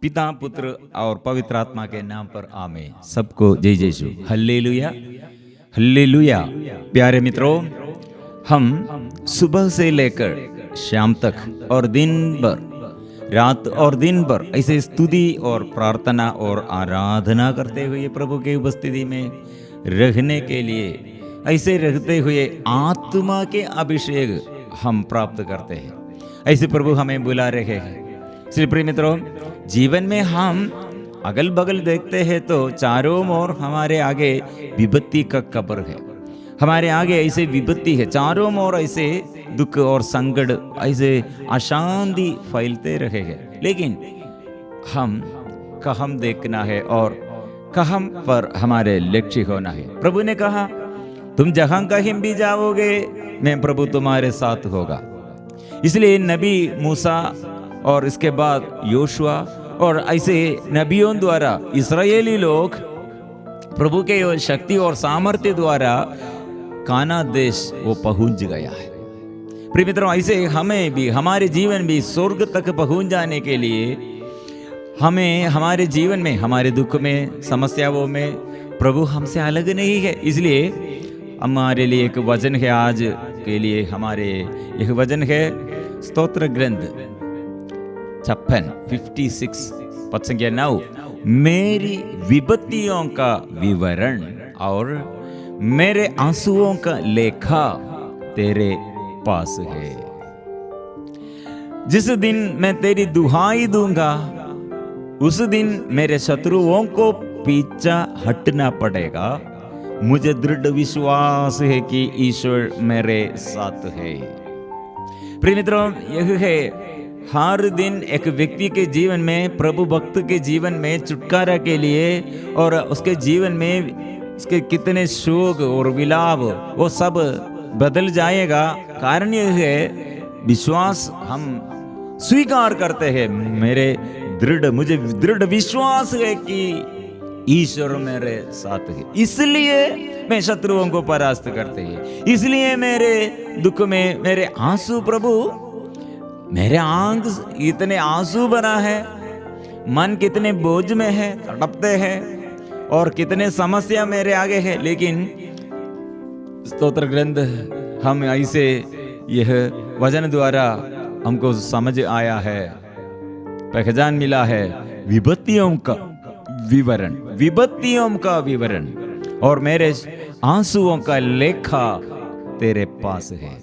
पिता पुत्र और पवित्र आत्मा के नाम पर आमीन। सबको जय जय यीशु। Hallelujah hallelujah. प्यारे मित्रों, हम सुबह से लेकर शाम तक और दिन भर, रात और दिन भर ऐसे स्तुति और प्रार्थना और आराधना करते हुए प्रभु की उपस्थिति में रहने के लिए, ऐसे रहते हुए आत्मा के अभिषेक हम प्राप्त करते हैं। ऐसे प्रभु हमें बुला रहे हैं। इसलिए प्रिय मित्रों, जीवन में हम अगल बगल देखते हैं तो चारों ओर हमारे आगे विपत्ति का कब्र है। हमारे आगे ऐसे विपत्ति है, चारों ओर ऐसे दुख और संकट, ऐसे अशांति फैलते रहे हैं। लेकिन हम कहाँ देखना है और कहाँ पर हमारे लक्ष्य होना है। प्रभु ने कहा, तुम जहां कहीं भी जाओगे मैं प्रभु तुम्हारे साथ होगा। इसलिए नबी मूसा और इसके बाद योशुआ और ऐसे नबियों द्वारा इस्राएली लोग प्रभु के शक्ति और सामर्थ्य द्वारा काना देश वो पहुंच गया है। प्रिय मित्रों, ऐसे हमें भी, हमारे जीवन भी स्वर्ग तक पहुंच जाने के लिए हमें हमारे जीवन में, हमारे दुख में, समस्याओं में प्रभु हमसे अलग नहीं है। इसलिए हमारे लिए एक वचन है आज के लिए, हमारे एक वचन है स्तोत्र ग्रंथ 56 पद संख्या 9। मेरी विपत्तियों का विवरण और मेरे आंसुओं का लेखा तेरे पास है। जिस दिन मैं तेरी दुहाई दूंगा उस दिन मेरे शत्रुओं को पीछा हटना पड़ेगा। मुझे दृढ़ विश्वास है कि ईश्वर मेरे साथ है। प्रिय मित्रों, यह है हर दिन एक व्यक्ति के जीवन में, प्रभु भक्त के जीवन में छुटकारा के लिए और उसके जीवन में उसके कितने शोक और विलाप वो सब बदल जाएगा। कारण यह है, विश्वास हम स्वीकार करते हैं। मुझे दृढ़ विश्वास है कि ईश्वर मेरे साथ है, इसलिए मैं शत्रुओं को परास्त करते हैं। इसलिए मेरे दुख में मेरे आंसू, प्रभु मेरे आंख इतने आंसू भरा है, मन कितने बोझ में है, तड़पते हैं और कितने समस्या मेरे आगे है। लेकिन स्तोत्र ग्रंथ हम ऐसे यह वचन द्वारा हमको समझ आया है, पहचान मिला है, विपत्तियों का विवरण और मेरे आंसुओं का लेखा तेरे पास है।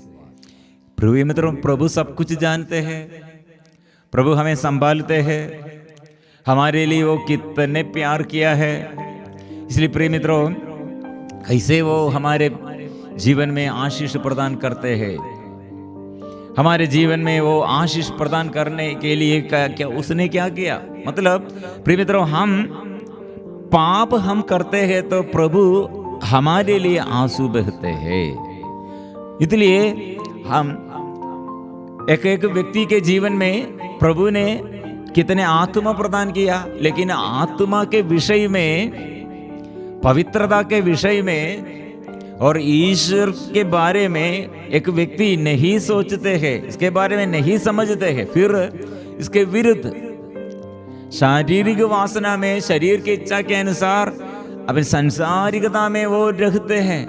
प्रिय मित्रों, प्रभु सब कुछ जानते हैं, प्रभु हमें संभालते हैं, हमारे लिए वो कितने प्यार किया है। इसलिए प्रिय मित्रों, कैसे वो हमारे जीवन में आशीष प्रदान करते हैं। हमारे जीवन में वो आशीष प्रदान करने के लिए क्या उसने क्या किया। मतलब प्रिय मित्रों, हम पाप हम करते हैं तो प्रभु हमारे लिए आंसू बहते हैं। इसलिए हम एक व्यक्ति के जीवन में प्रभु ने कितने आत्मा प्रदान किया, लेकिन आत्मा के विषय में, पवित्रता के विषय में और ईश्वर के बारे में एक व्यक्ति नहीं सोचते हैं, इसके बारे में नहीं समझते हैं। फिर इसके विरुद्ध शारीरिक वासना में, शरीर की इच्छा के अनुसार अपनी संसारिकता में वो रहते हैं।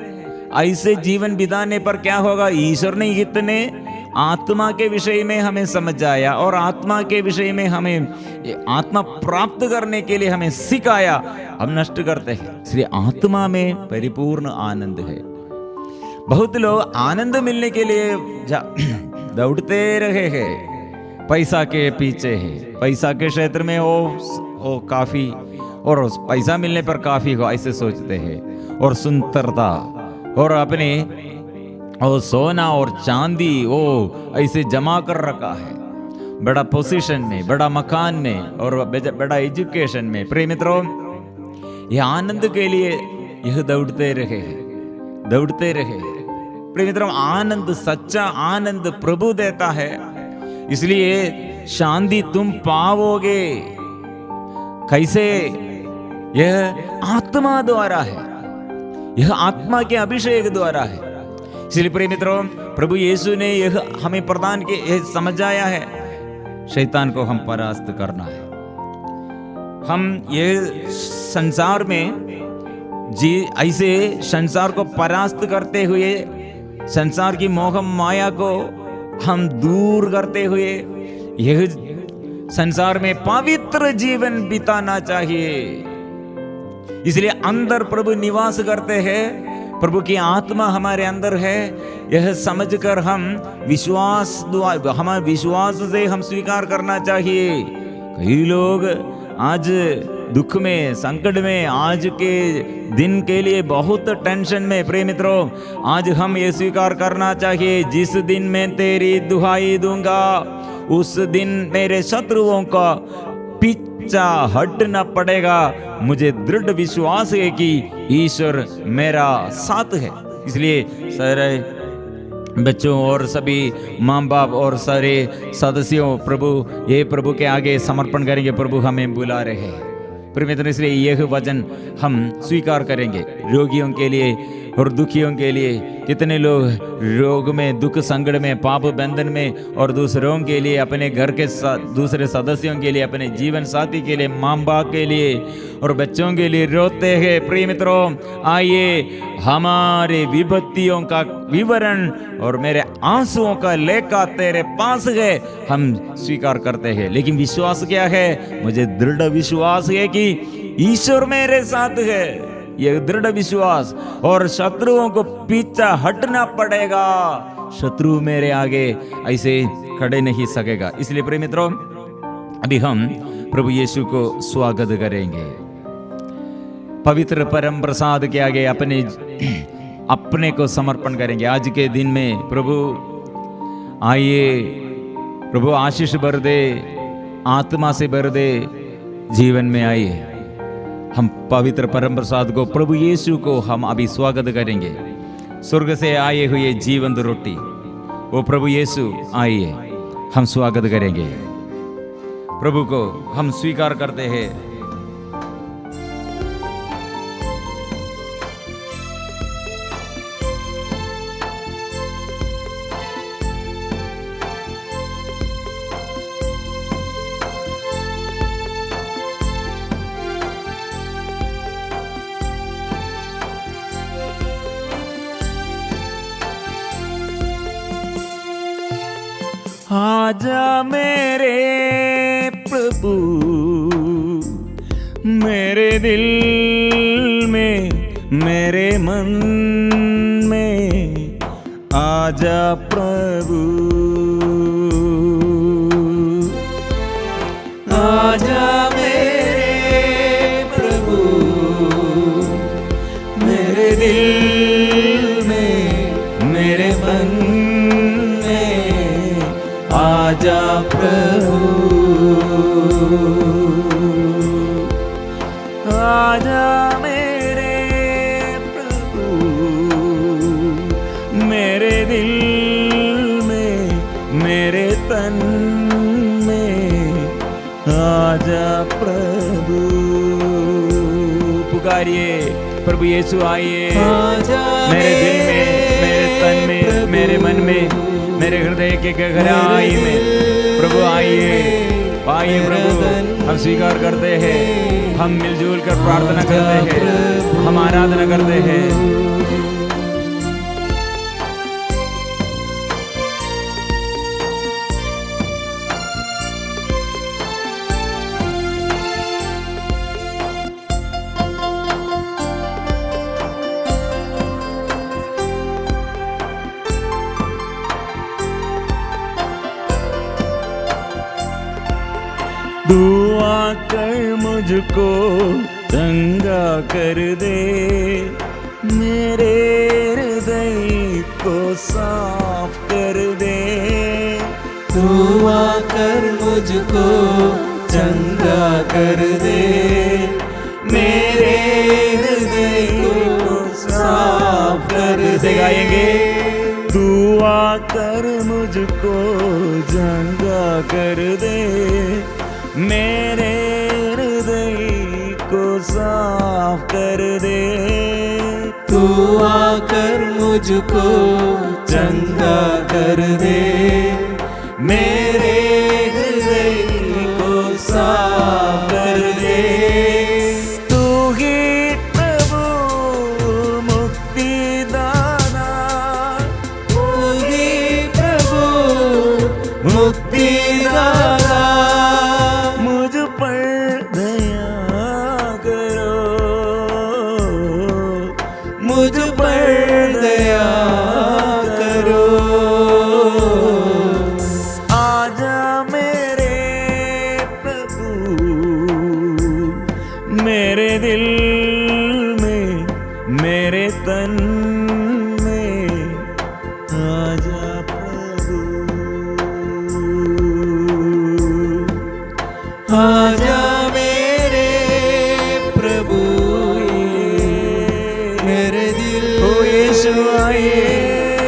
ऐसे जीवन बिताने पर क्या होगा, ईश्वर ने इतने आत्मा के विषय में हमें समझाया और आत्मा के विषय में हमें आत्मा प्राप्त करने के लिए हमें सिखाया, हम नष्ट करते हैं। इसलिए आत्मा में परिपूर्ण आनंद है। बहुत लोग आनंद मिलने के लिए दौड़ते रहे हैं, पैसा के पीछे है, पैसा के क्षेत्र में वो काफी, और पैसा मिलने पर काफी हो ऐसे सोचते हैं। और सुंदरता और अपने और सोना और चांदी वो ऐसे जमा कर रखा है, बड़ा पोजीशन में, बड़ा मकान में और बड़ा एजुकेशन में। प्रिय मित्रों, यह आनंद के लिए यह दौड़ते रहे। प्रिय मित्रों, आनंद, सच्चा आनंद प्रभु देता है। इसलिए शांति तुम पाओगे। कैसे? यह आत्मा द्वारा है, यह आत्मा के अभिषेक द्वारा है। इसलिए प्रिय मित्रों, प्रभु यीशु ने यह हमें प्रदान किया, यह समझाया है, शैतान को हम परास्त करना है। हम ये संसार में ऐसे संसार को परास्त करते हुए, संसार की मोह माया को हम दूर करते हुए यह संसार में पवित्र जीवन बिताना चाहिए। इसलिए अंदर प्रभु निवास करते हैं, प्रभु की आत्मा हमारे अंदर है, यह समझकर हम हमारे विश्वास से हम स्वीकार करना चाहिए। कई लोग आज दुख में, संकट में, आज के दिन के लिए बहुत टेंशन में। प्रिय मित्रों, आज हम ये स्वीकार करना चाहिए, जिस दिन मैं तेरी दुहाई दूंगा उस दिन मेरे शत्रुओं का पीछा हटना पड़ेगा। मुझे दृढ़ विश्वास है कि ईश्वर मेरा साथ है। इसलिए सारे बच्चों और सभी माँ बाप और सारे सदस्यों प्रभु के आगे समर्पण करेंगे। प्रभु हमें बुला रहे हैं। प्रिय मित्र, इसलिए यह वचन हम स्वीकार करेंगे रोगियों के लिए और दुखियों के लिए। कितने लोग रोग में, दुख संकट में, पाप बंधन में, और दूसरों के लिए, अपने घर के दूसरे सदस्यों के लिए, अपने जीवन साथी के लिए, माँ बाप के लिए और बच्चों के लिए रोते हैं। प्रिय मित्रों, आइए हमारे विपत्तियों का विवरण और मेरे आंसुओं का लेखा तेरे पास है, हम स्वीकार करते हैं। लेकिन विश्वास क्या है? मुझे दृढ़ विश्वास है कि ईश्वर मेरे साथ है। यह दृढ़ विश्वास, और शत्रुओं को पीछा हटना पड़ेगा। शत्रु मेरे आगे ऐसे खड़े नहीं सकेगा। इसलिए प्रिय मित्रों, अभी हम प्रभु यीशु को स्वागत करेंगे। पवित्र परम प्रसाद के आगे अपने को समर्पण करेंगे। आज के दिन में प्रभु आइए, प्रभु आशीष भर दे, आत्मा से भर दे, जीवन में आइए। हम पवित्र परम प्रसाद को, प्रभु यीशु को हम अभी स्वागत करेंगे। स्वर्ग से आए हुए जीवंत रोटी, वो प्रभु यीशु आइए, हम स्वागत करेंगे। प्रभु को हम स्वीकार करते हैं। आजा मेरे प्रभु मेरे दिल में, मेरे मन में, आजा प्रभु, आजा मेरे प्रभु मेरे दिल में, मेरे मन, आजा प्रभु, आजा मेरे प्रभु मेरे दिल में, मेरे तन में, आजा प्रभु। पुकारिए, प्रभु यीशु आइए मेरे दिल में, मेरे तन में, मेरे मन में, मेरे हृदय के गहराई में। प्रभु आइए, आइए प्रभु, हम स्वीकार करते हैं, हम मिलजुल कर प्रार्थना करते हैं, हम आराधना करते हैं। दुआ कर मुझको चंगा कर दे, मेरे हृदय को साफ कर दे। दुआ कर मुझको चंगा कर दे, मेरे हृदय को साफ कर दे। गाएंगे, दुआ कर मुझको चंगा कर दे, मेरे हृदय को साफ कर दे। दुआ कर मुझको चंगा कर दे, मेरे हृदय को साफ कर दे।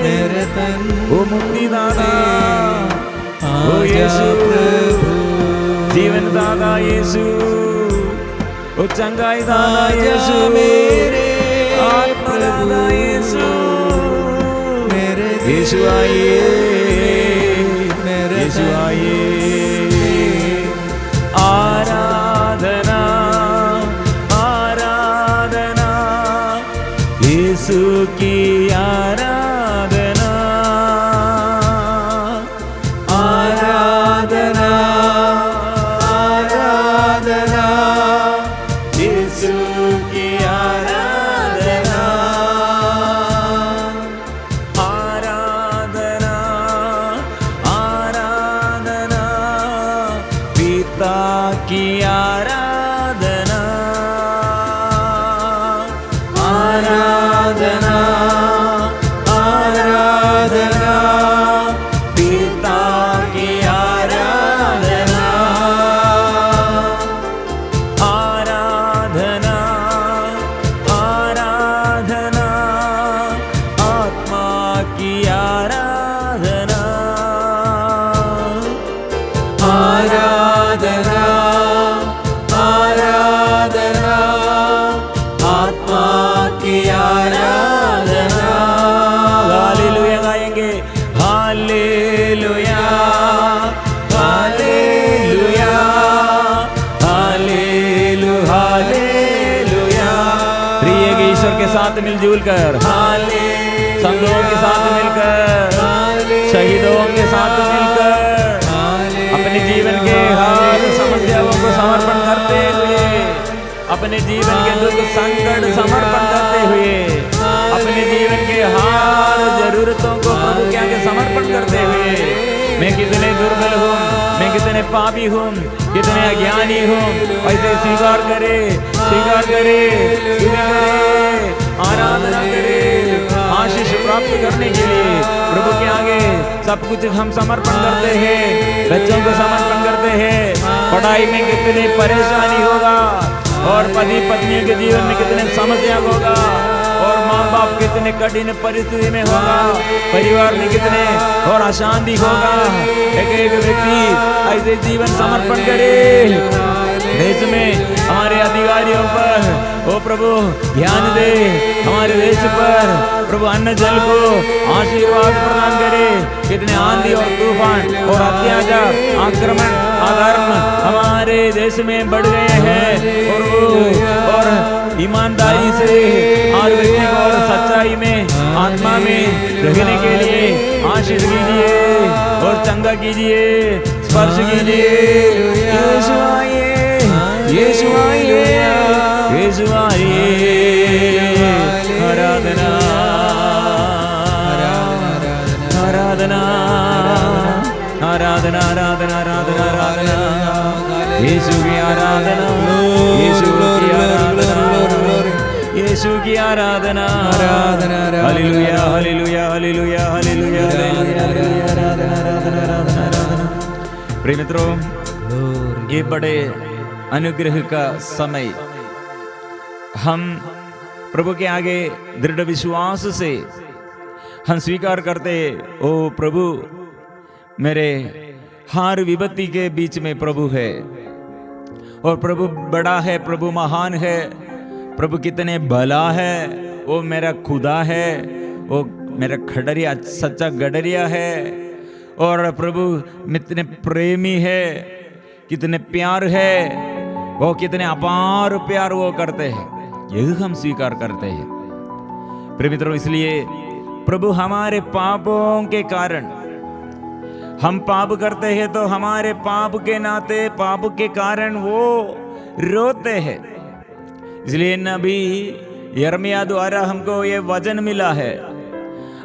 मेरे तन ओ मुक्ति दाता ओ आजा यीशु, प्रभु, जीवन दाता यीशु, ओ चंगाई दाता आजा यीशु, मेरे आत्मा दाता यीशु, मेरे यीशु आइए, मेरे यीशु आइए। आराधना आराधना यीशु की आराधना आराधना आराधना यीशु की आराधना आराधना आराधना पिता की आराधना आराधना आराधना पिता की आराधना आराधना आराधना आत्मा की आराधना आराधना आराधना आत्मा की आराधना। हालेलुया गाएंगे, हालेलुया हालेलुया हालेलुया हालेलुया। प्रिय के ईश्वर के साथ मिलजुल कर संतों के साथ मिलकर, शहीदों के साथ मिलकर अपने जीवन के हर समस्याओं को समर्पण करते हुए, अपने जीवन के दुख संकट समर्पण करते हुए, अपने जीवन के हर जरूरतों को प्रभु के आगे समर्पण करते हुए, मैं कितने दुर्बल हूँ, मैं कितने पापी हूँ, कितने अज्ञानी हूँ, ऐसे स्वीकार करे स्वीकार करे स्वीकार करे, आराधना करे। आशीष प्राप्त करने के लिए प्रभु के आगे सब कुछ हम समर्पण करते हैं, बच्चों को समर्पण करते हैं। पढ़ाई में कितनी परेशानी होगा, और पति पत्नियों के जीवन में कितने समस्या होगा, और माँ बाप कितने कठिन परिस्थिति में होगा, परिवार में कितने और अशांति होगा। एक एक व्यक्ति ऐसे जीवन समर्पण करे। देश में हमारे अधिकारियों पर ओ प्रभु ध्यान दे, हमारे देश पर प्रभु अन्न जल को आशीर्वाद प्रदान करे। कितने आंधी और तूफान और अत्याचार आक्रमण अधर्म हमारे देश में बढ़ गए हैं, और ईमानदारी से हर व्यक्ति को और सच्चाई में आत्मा में रहने के लिए आशीष कीजिए और चंगा कीजिए, स्पर्श कीजिए। यीशु आइए, यीशु आइए, यीशु आइए। आराधना आराधना आराधना आराधना आराधना आराधना यीशु की आराधना, यीशु की आराधना, यीशु की आराधना। हालेलुया हालेलुया हालेलुया हालेलुया आराधना आराधना आराधना आराधना। प्रिय मित्रों, ये बड़े अनुग्रह का समय, हम प्रभु के आगे दृढ़ विश्वास से हम स्वीकार करते, ओ प्रभु मेरे हर विपत्ति के बीच में प्रभु है, और प्रभु बड़ा है, प्रभु महान है, प्रभु कितने भला है, वो मेरा खुदा है, वो मेरा खडरिया सच्चा गडरिया है, और प्रभु कितने प्रेमी है, कितने प्यार है, वो कितने अपार प्यार वो करते हैं, यही हम स्वीकार करते हैं। प्रिय मित्रों, इसलिए प्रभु हमारे पापों के कारण, हम पाप करते हैं तो हमारे पाप के नाते, पाप के कारण वो रोते हैं। इसलिए नबी यिर्मयाह द्वारा हमको ये वचन मिला है,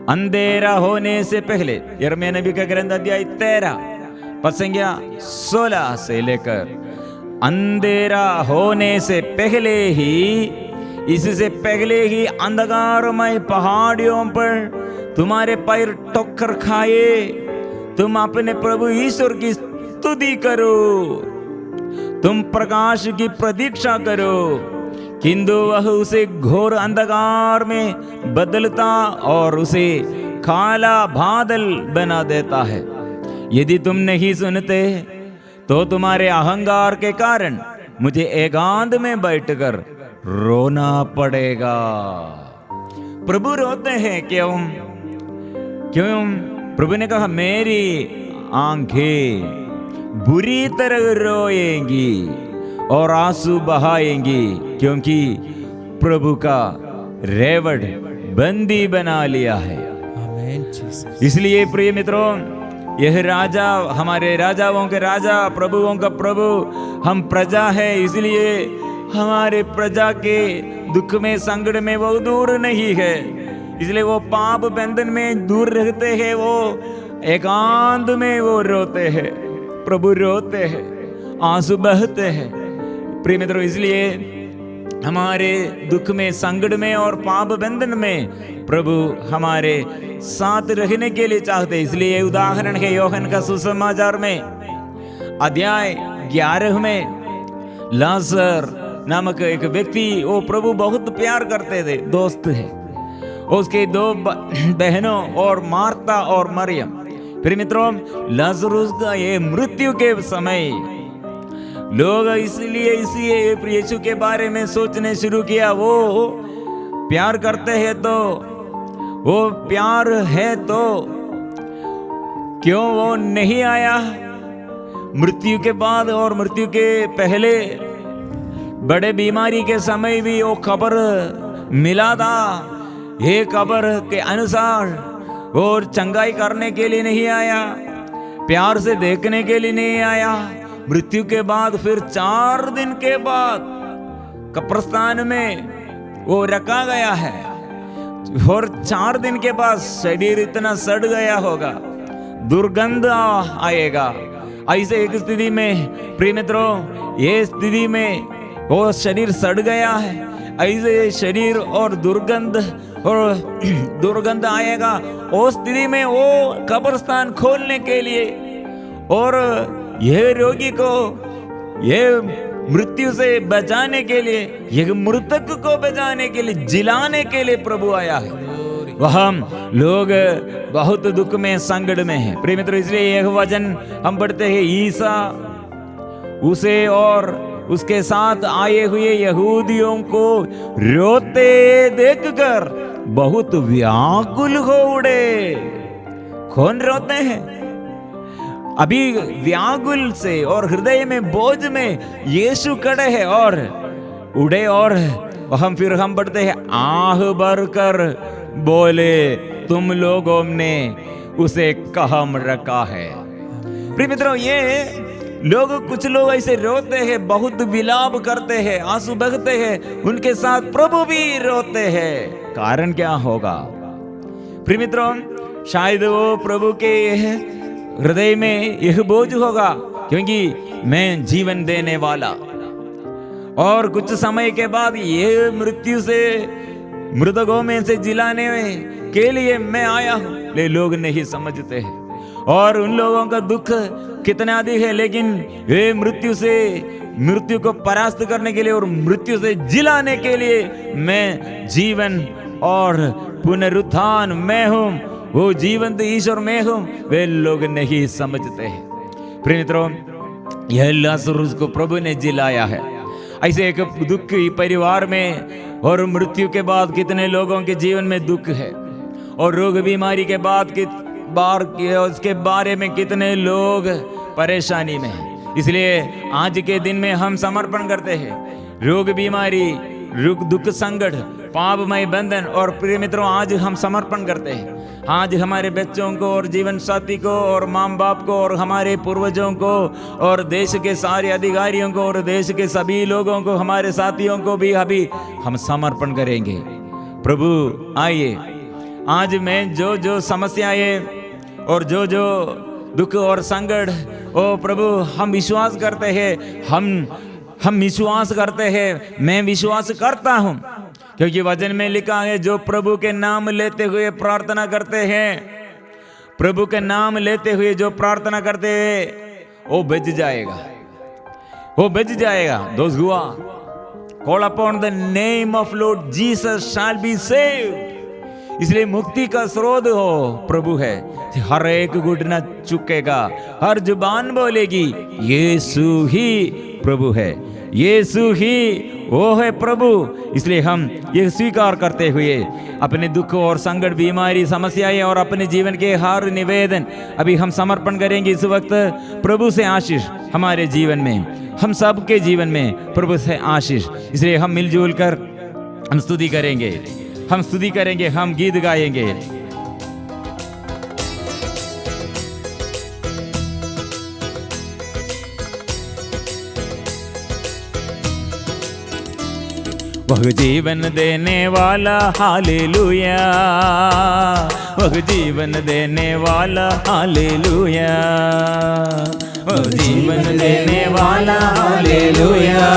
अंधेरा होने से पहले, यिर्मयाह नबी का ग्रंथ अध्याय 13 पद संख्या 16 से लेकर, अंधेरा होने से पहले ही, इससे पहले ही अंधकारमय पहाड़ियों पर तुम्हारे पैर ठोकर खाए, तुम अपने प्रभु ईश्वर की स्तुति करो, तुम प्रकाश की प्रतीक्षा करो, किंतु वह उसे घोर अंधकार में बदलता और उसे काला बादल बना देता है। यदि तुम नहीं सुनते तो तुम्हारे अहंकार के कारण मुझे एकांत में बैठकर रोना पड़ेगा। प्रभु रोते हैं क्यों? क्यों? प्रभु ने कहा मेरी आंखें बुरी तरह रोएंगी और आंसू बहाएंगी, क्योंकि प्रभु का रेवड़ बंदी बना लिया है। आमीन जीसस। इसलिए प्रिय मित्रों, यह राजा हमारे राजाओं के राजा, प्रभुओं का प्रभु, हम प्रजा है, इसलिए हमारे प्रजा के दुख में संकट में वो दूर नहीं है। इसलिए वो पाप बंधन में दूर रहते हैं, वो एकांत में वो रोते हैं, प्रभु रोते हैं, आंसू बहते हैं। प्रिय मित्रों, इसलिए हमारे दुख में संकट में और पाप बंधन में प्रभु हमारे साथ रहने के लिए चाहते। इसलिए उदाहरण है योहन का सुसमाचार में अध्याय 11 में लाजर नामक एक व्यक्ति, वो प्रभु बहुत प्यार करते थे, दोस्त है, उसके 2 बहनों और मार्ता और मरियम। फिर मित्रों, लाजरुस का ये मृत्यु के समय लोग इसलिए यीशु के बारे में सोचने शुरू किया, वो प्यार करते हैं तो, वो प्यार है तो क्यों वो नहीं आया? मृत्यु के बाद और मृत्यु के पहले बड़े बीमारी के समय भी वो खबर मिला था। ये खबर के अनुसार और चंगाई करने के लिए नहीं आया, प्यार से देखने के लिए नहीं आया। मृत्यु के बाद फिर 4 दिन के बाद कब्रिस्तान में वो रखा गया है, और 4 दिन के बाद शरीर इतना सड़ गया होगा, दुर्गंध आएगा। ऐसे एक स्थिति में प्रिय मित्रों, ये स्थिति में वो शरीर सड़ गया है, ऐसे शरीर और दुर्गंध आएगा। उस स्थिति में वो कब्रिस्तान खोलने के लिए और यह रोगी को, यह मृत्यु से बचाने के लिए, यह मृतक को बचाने के लिए, जिलाने के लिए प्रभु आया है। वह लोग बहुत दुख में संकट में हैं प्रिय मित्रों। इसलिए यह वचन हम पढ़ते हैं, ईसा उसे और उसके साथ आए हुए यहूदियों को रोते देखकर बहुत व्याकुल हो उड़े। कौन रोते हैं? अभी व्याकुल से और हृदय में बोझ में यीशु खड़े हैं और उड़े, और हम पढ़ते हैं, आह भरकर बोले, तुम लोगों ने उसे कहाँ रखा है। प्रिय मित्रों, ये लोग, कुछ लोग ऐसे रोते हैं, बहुत विलाप करते हैं, आंसू बहते हैं, उनके साथ प्रभु भी रोते हैं। कारण क्या होगा? प्रिय मित्रों, शायद वो प्रभु के हृदय में यह बोझ होगा, क्योंकि मैं जीवन देने वाला, और कुछ समय के बाद ये मृत्यु से, मृतकों में से जिलाने के लिए मैं आया हूं। ले लोग नहीं समझते हैं, और उन लोगों का दुख कितना अधिक है, लेकिन ये मृत्यु को परास्त करने के लिए और मृत्यु से जिलाने के लिए मैं जीवन और पुनरुत्थान मैं हूं, वो जीवंत ईश्वर मैं हूं, वे लोग नहीं समझते हैं। प्रिय मित्रों, यह लाजरुस को प्रभु ने जिलाया है। ऐसे एक दुखी परिवार में और मृत्यु के बाद कितने लोगों के जीवन में दुख है, और रोग बीमारी के बाद उसके बारे में कितने लोग परेशानी में हैं। इसलिए आज के दिन में हम समर्पण करते हैं, रोग बीमारी, दुख संकट, पापमय बंधन, और प्रिय मित्रों, आज हम समर्पण करते हैं। आज हमारे बच्चों को और जीवन साथी को और माँ बाप को और हमारे पूर्वजों को और देश के सारे अधिकारियों को और देश के सभी लोगों को, हमारे साथियों को भी अभी हम समर्पण करेंगे। प्रभु आइए, आज में जो समस्याएं और जो दुख और संकट, ओ प्रभु हम विश्वास करते हैं, हम विश्वास करते हैं, मैं विश्वास करता हूं, क्योंकि वचन में लिखा है, जो प्रभु के नाम लेते हुए प्रार्थना करते हैं, प्रभु के नाम लेते हुए जो प्रार्थना करते हैं वो बच जाएगा, वो बच जाएगा। Those who call upon the name of Lord Jesus shall be saved. इसलिए मुक्ति का स्रोत हो प्रभु है। हर एक घुटना चुकेगा, हर जुबान बोलेगी यीशु ही प्रभु है, यीशु ही वो है प्रभु। इसलिए हम ये स्वीकार करते हुए अपने दुख और संकट, बीमारी, समस्याएं और अपने जीवन के हर निवेदन अभी हम समर्पण करेंगे इस वक्त। प्रभु से आशीष हमारे जीवन में, हम सबके जीवन में प्रभु से आशीष। इसलिए हम मिलजुल कर हम स्तुति करेंगे, हम स्तुति करेंगे, हम गीत गाएंगे। वह जीवन देने वाला हालेलुया, वह जीवन देने वाला हालेलुया, वह जीवन देने वाला हालेलुया,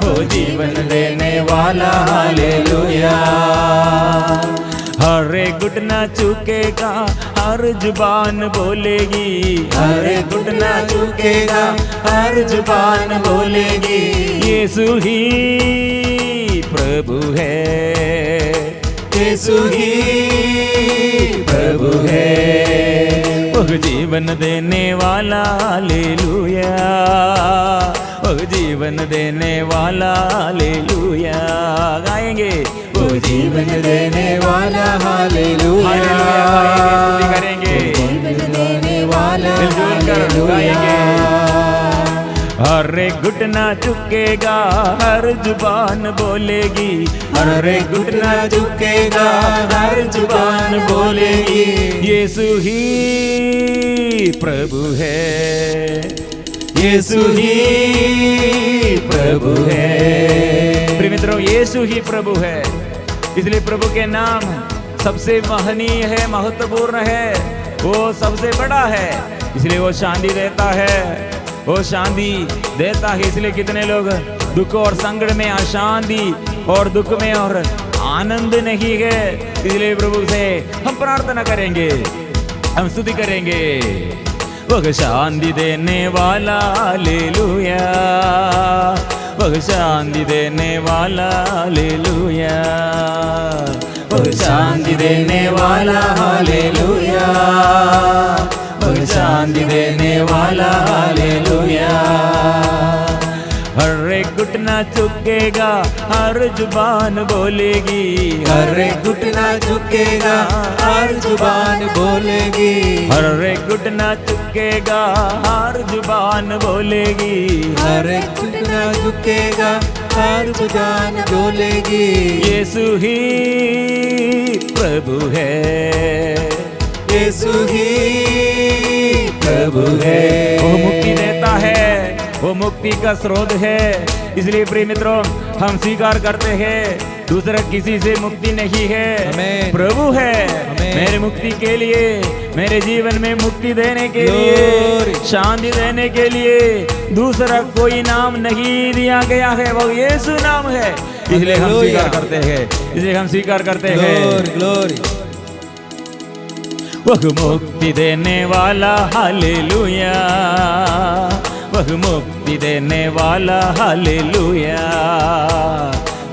वह जीवन देने वाला हालेलुया। हर एक घुटना चुकेगा, हर जुबान बोलेगी, हर एक घुटना चुकेगा, हर जुबान बोलेगी यीशु ही प्रभु है, यीशु ही प्रभु है। वह जीवन देने वाला हालेलुया, वह जीवन देने वाला हालेलुया। गाएंगे वो जीवन देने वाला हालेलुया, स्तुति करेंगे, जीवन देने वाला हालेलुया। हर एक घुटना चुकेगा, हर जुबान बोलेगी, हर एक घुटना चुकेगा, हर जुबान बोलेगी यीशु ही प्रभु है, यीशु ही प्रभु है। प्रिय मित्रों, यीशु ही प्रभु है। इसलिए प्रभु के नाम सबसे महनीय है, महत्वपूर्ण है, वो सबसे बड़ा है। इसलिए वो शांति देता है, वो शांति देता है। इसलिए कितने लोग दुख और संकट में अशांति और दुख में और आनंद नहीं है। इसलिए प्रभु से हम प्रार्थना करेंगे, हम स्तुति करेंगे। वह शांति देने वाला हालेलुया, वह शांति देने वाला हालेलुया, वह शांति देने वाला हालेलुया, वह शांति देने वाला हालेलुया। हर एक घुटना झुकेगा, हर जुबान बोलेगी, हर एक घुटना झुकेगा, हर जुबान बोलेगी, हर एक घुटना झुकेगा, हर जुबान बोलेगी, हर एक घुटना झुकेगा, हर जुबान बोलेगी यीशु ही प्रभु है, यीशु ही प्रभु है। वो मुक्ति देता है, वो मुक्ति का स्रोत है। इसलिए प्रिय मित्रों, हम स्वीकार करते हैं दूसरा किसी से मुक्ति नहीं है, प्रभु है मेरे मुक्ति के लिए, मेरे जीवन में मुक्ति देने के लिए, शांति देने के लिए दूसरा कोई नाम नहीं दिया गया है, वो यीशु नाम है। इसलिए हम स्वीकार करते हैं, इसलिए हम स्वीकार करते हैं। ग्लोरी। वह मुक्ति देने वाला हालेलुया, वह मुक्ति देने वाला हालेलुया,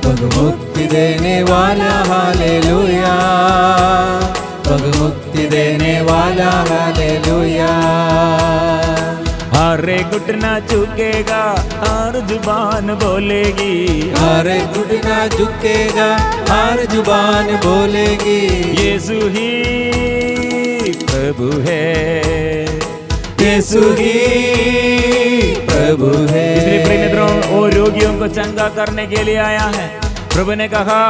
वह मुक्ति देने वाला हालेलुया, वह मुक्ति देने वाला हालेलुया। हर एक घुटना झुकेगा, हर जुबान बोलेगी, हर एक घुटना झुकेगा, हर जुबान बोलेगी यीशु ही प्रभु है, यीशु ही प्रभु है। इसलिए प्रिय मित्रों, वो रोगियों को चंगा करने के लिए आया है। प्रभु ने कहा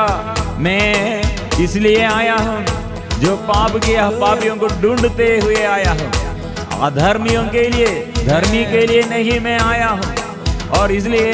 मैं इसलिए आया हूँ, जो पाप किया पापियों को ढूंढते हुए आया हूँ, अधर्मियों के लिए, धर्मी के लिए नहीं मैं आया हूँ। और इसलिए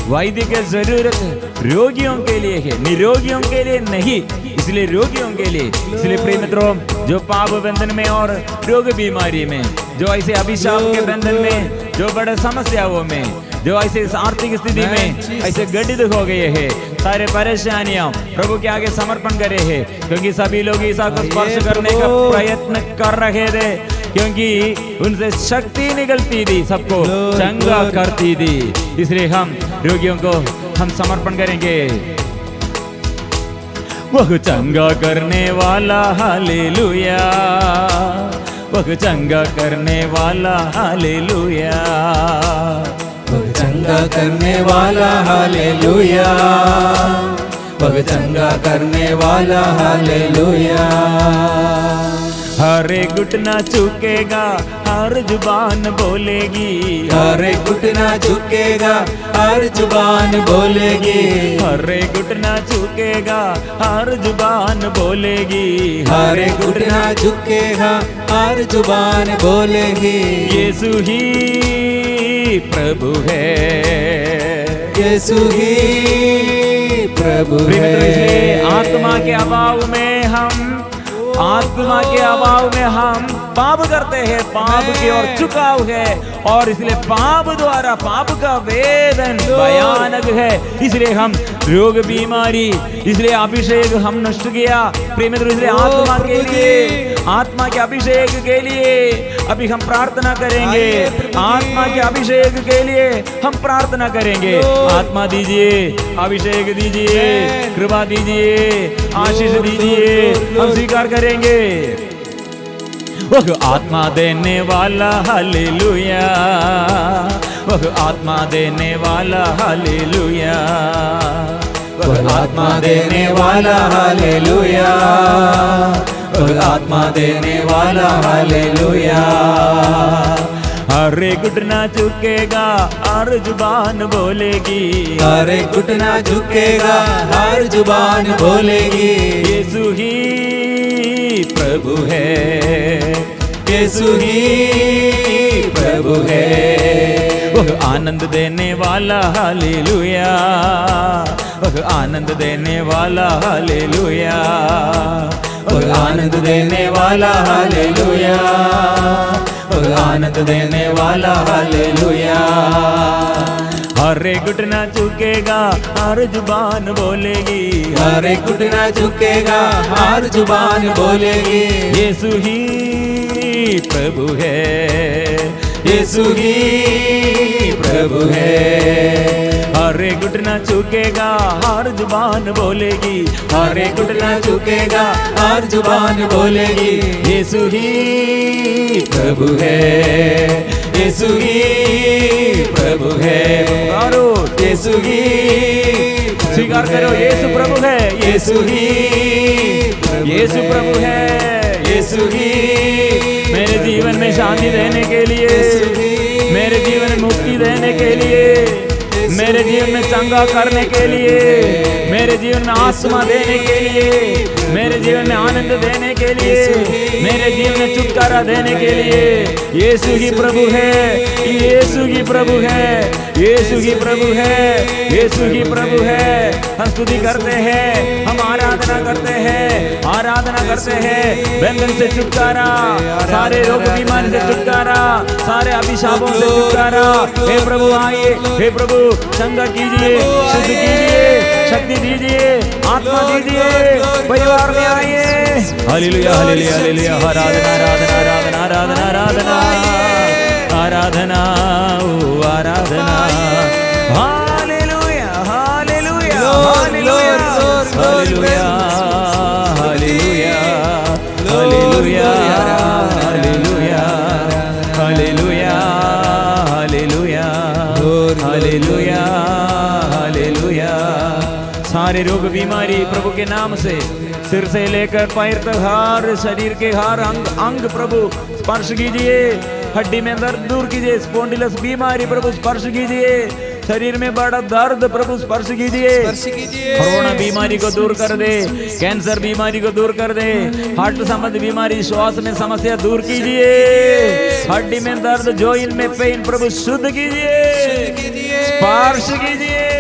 वैद्य की जरूरत रोगियों के लिए है, निरोगियों के लिए नहीं, इसलिए रोगियों के लिए। इसलिए प्रिय मित्रों, जो पाप बंधन में और रोग बीमारी में, जो ऐसे अभिशाप के बंधन में, जो बड़े समस्याओं में, जो ऐसे आर्थिक स्थिति में ऐसे गठित हो गए हैं, सारे परेशानियां प्रभु के आगे समर्पण करे हैं, क्योंकि सभी लोग ईसा को स्पर्श करने का प्रयत्न कर रहे थे, क्योंकि उनसे शक्ति निकलती थी, सबको चंगा करती थी। इसलिए हम रोगियों को हम समर्पण करेंगे। वह चंगा करने वाला हालेलुया, वह चंगा करने वाला हालेलुया, वह चंगा करने वाला हालेलुया, वह चंगा करने वाला हालेलुया। हर एक घुटना झुकेगा, हर जुबान बोलेगी, हर एक घुटना झुकेगा, हर जुबान बोलेगी, हर एक घुटना झुकेगा, हर जुबान बोलेगी, हर एक घुटना झुकेगा, हर जुबान बोलेगी। यीशु ही प्रभु है, यीशु ही प्रभु प्रिय मित्रों, इसलिए है। आत्मा के अभाव में हम पाप करते हैं, पाप की ओर झुकाव है, और इसलिए पाप द्वारा पाप का वेदन भयानक है। इसलिए हम रोग बीमारी, इसलिए अभिषेक हम नष्ट किया। प्रिय मित्रों, इसलिए आत्मा के अभिषेक के लिए अभी हम प्रार्थना करेंगे, आत्मा के अभिषेक के लिए हम प्रार्थना करेंगे। आत्मा दीजिए, अभिषेक दीजिए, कृपा दीजिए, आशीष दीजिए, हम स्वीकार करेंगे। वह आत्मा देने वाला हालेलुया, वह आत्मा देने वाला हालेलुया, वह आत्मा देने वाला हालेलुया, वह आत्मा देने वाला हालेलुया। हर एक घुटना झुकेगा, हर जुबान बोलेगी, हर एक घुटना झुकेगा, हर जुबान बोलेगी। यीशु ही प्रभु है, यीशु ही प्रभु है। वह आनंद देने वाला हालेलुया, वह आनंद देने वाला हालेलुया, वह आनंद देने वाला हालेलुया, वह आनंद देने वाला हालेलुया। हर एक घुटना झुकेगा, हर जुबान बोलेगी, हर एक घुटना झुकेगा, हर जुबान बोलेगी। यीशु ही प्रभु है, यीशु ही प्रभु है। हर एक घुटना झुकेगा, हर जुबान बोलेगी, हर एक घुटना झुकेगा, हर जुबान बोलेगी। यीशु ही प्रभु है, यीशु ही प्रभु है। पुकारो, यीशु ही स्वीकार करो, यीशु प्रभु है, यीशु ही यीशु प्रभु है, यीशु ही मेरे जीवन में शांति देने के लिए, मेरे जीवन में मुक्ति देने के लिए, मेरे जीवन में चंगा करने के लिए, मेरे जीवन में आत्मा देने के लिए, मेरे जीवन में आनंद देने के लिए, मेरे जीवन में छुटकारा देने के लिए यीशु ही प्रभु है, यीशु ही प्रभु है, यीशु ही प्रभु है, यीशु ही प्रभु है। हम स्तुति करते हैं, हम आराधना करते हैं, आराधना करते हैं। बंधन से छुटकारा, सारे रोग बीमारी से छुटकारा, सारे अभिशापों से छुटकारा। हे प्रभु आइए, हे प्रभु चंगा कीजिए, शुद्ध कीजिए, शक्ति दीजिए, आत्मा दीजिए, परिवार में आइए। हालेलुया हालेलुया हालेलुया, आराधना आराधना आराधना आराधना आराधना आराधना ओ आराधना। Hallelujah hallelujah hallelujah hallelujah hallelujah hallelujah hallelujah hallelujah hallelujah hallelujah hallelujah. सारे रोग बीमारी प्रभु के नाम से, सिर से लेकर पैर तक हर शरीर के हर अंग प्रभु स्पर्श कीजिए। हड्डी में दर्द दूर कीजिए, स्पॉन्डिलस बीमारी प्रभु स्पर्श कीजिए। शरीर में बड़ा दर्द प्रभु स्पर्श कीजिए। कोरोना बीमारी को दूर कर दे, कैंसर बीमारी को दूर कर दे, हार्ट संबंधी बीमारी, श्वास में समस्या दूर कीजिए। हड्डी में दर्द, जॉइंट में पेन प्रभु शुद्ध कीजिए, स्पर्श कीजिए,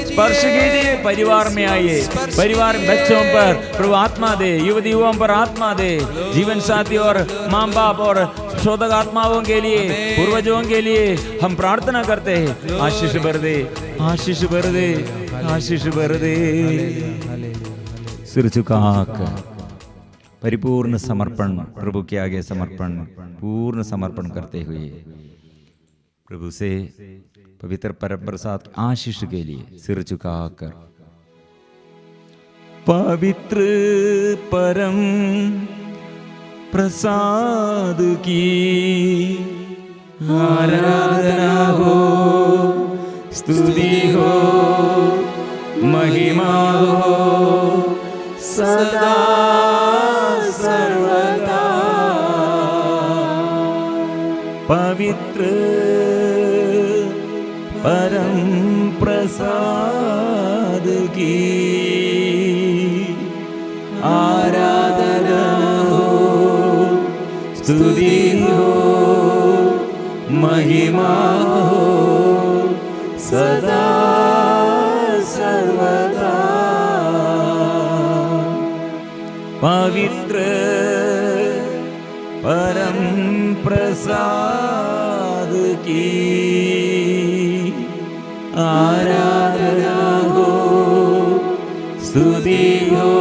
स्पर्श कीजिए। परिवार में आइए, परिवार बच्चों पर प्रभु आत्मा दे, युवती युवाओं पर आत्मा दे, जीवन साथी और माँ बाप और शोधक आत्माओं के लिए, पूर्वजों के लिए हम प्रार्थना करते हैं। आशीष भर दे, आशीष भर दे, आशीष भर दे। सिर झुकाकर परिपूर्ण समर्पण प्रभु के आगे समर्पण, पूर्ण समर्पण करते हुए प्रभु से पवित्र परम प्रसाद आशीष के लिए सिर झुकाकर पवित्र परम प्रसाद की आराधना हो, स्तुति हो, महिमा हो सदा सर्वदा। पवित्र परम प्रसाद की आराधना हो, स्तुति हो, महिमा हो सदा सर्वदा। पवित्र परम प्रसाद की आराधना हो, स्तुति हो,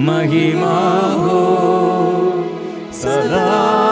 महिमा हो सदा